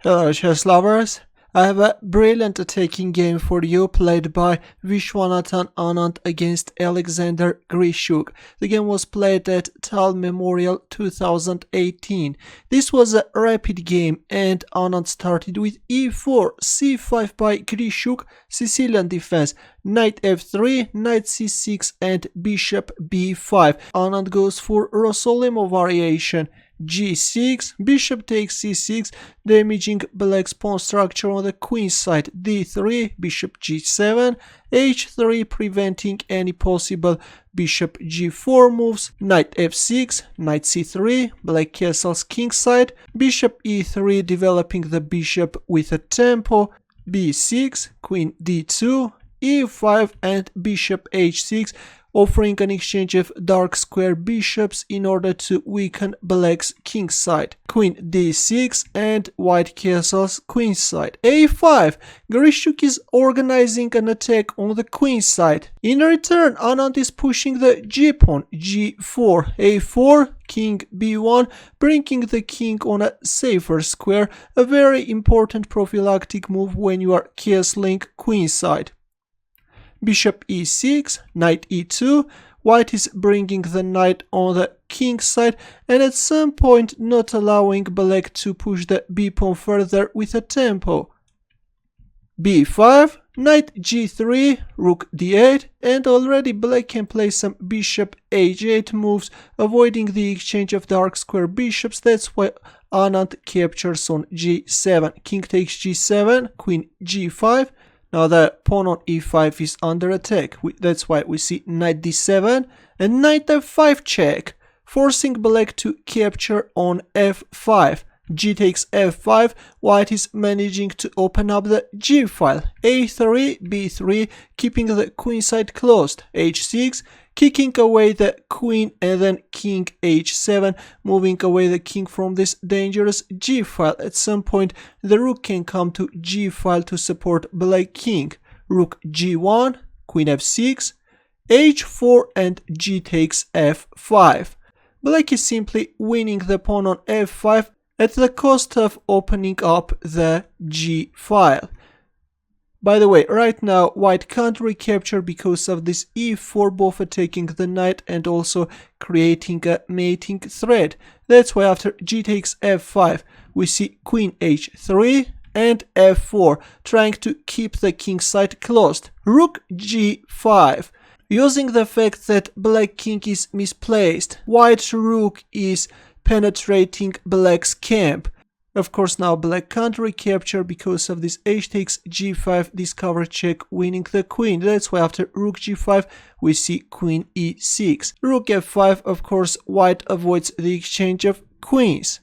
Hello chess lovers, I have a brilliant attacking game for you played by Viswanathan Anand against Alexander Grischuk. The game was played at Tal Memorial 2018. This was a rapid game and Anand started with e4, c5 by Grischuk, Sicilian defense, knight f3, knight c6 and bishop b5. Anand goes for Rossolimo variation. g6, bishop takes c6, damaging black's pawn structure on the queen side, d3, bishop g7, h3, preventing any possible bishop g4 moves, knight f6, knight c3, black castles king side, bishop e3, developing the bishop with a tempo, b6, queen d2, e5 and bishop h6, offering an exchange of dark square bishops in order to weaken black's king side. Queen d6 and white castles queen side. a5. Grischuk is organizing an attack on the queen side. In return, Anand is pushing the g-pawn, g4, a4, king b1, bringing the king on a safer square, a very important prophylactic move when you are castling queen side. Bishop e6, knight e2, white is bringing the knight on the king side and at some point not allowing black to push the b-pawn further with a tempo. b5, knight g3, rook d8, and already black can play some bishop h8 moves, avoiding the exchange of dark square bishops. That's why Anand captures on g7. King takes g7, queen g5. Now the pawn on e5 is under attack, that's why we see knight d7 and knight f5 check, forcing black to capture on f5. G takes f5, white is managing to open up the g file, a3, b3, keeping the queen side closed, h6, kicking away the queen and then king h7, moving away the king from this dangerous g file. At some point the rook can come to g file to support black king. Rook g1, queen f6, h4 and g takes f5. Black is simply winning the pawn on f5 at the cost of opening up the g file. By the way, right now white can't recapture because of this e4, both attacking the knight and also creating a mating thread. That's why after g takes f5 we see queen h3 and f4, trying to keep the king side closed. Rook g5. Using the fact that black king is misplaced, white rook is penetrating black's camp. Of course now black can't recapture because of this h takes g5 discover check, winning the queen. That's why after rook g5 we see queen e6. Rook f5, of course white avoids the exchange of queens.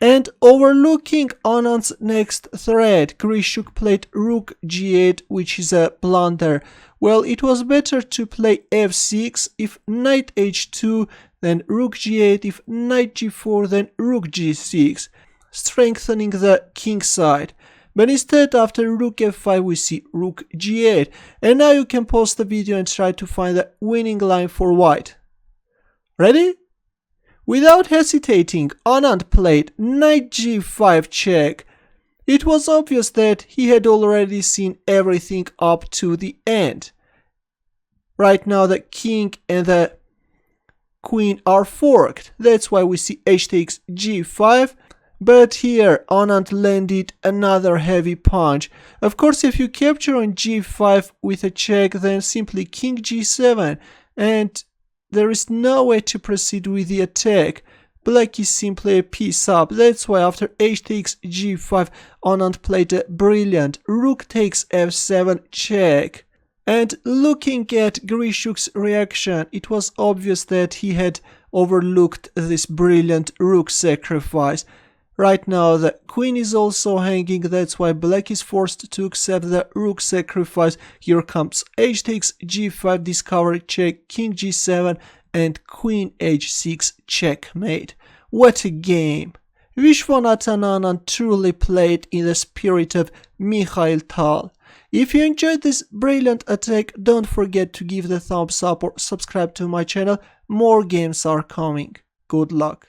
And overlooking Anand's next threat, Grischuk played rook g8, which is a blunder. Well, it was better to play f6, if knight h2, then rook g8, if knight g4, then rook g6, strengthening the king side. But instead, after rook f5 we see rook g8, and now you can pause the video and try to find the winning line for white. Ready? Without hesitating, Anand played knight g5 check. It was obvious that he had already seen everything up to the end. Right now the king and the queen are forked. That's why we see h takes g5. But here Anand landed another heavy punch. Of course, if you capture on g5 with a check, then simply king g7 and there is no way to proceed with the attack. Black is simply a piece up. That's why after h takes g5 Anand played a brilliant rook takes f7 check. And looking at Grischuk's reaction, it was obvious that he had overlooked this brilliant rook sacrifice. Right now the queen is also hanging, that's why black is forced to accept the rook sacrifice. Here comes h takes g5 discovery check, king g7 and queen h6 checkmate. What a game! Viswanathan Anand truly played in the spirit of Mikhail Tal. If you enjoyed this brilliant attack, don't forget to give the thumbs up or subscribe to my channel. More games are coming. Good luck.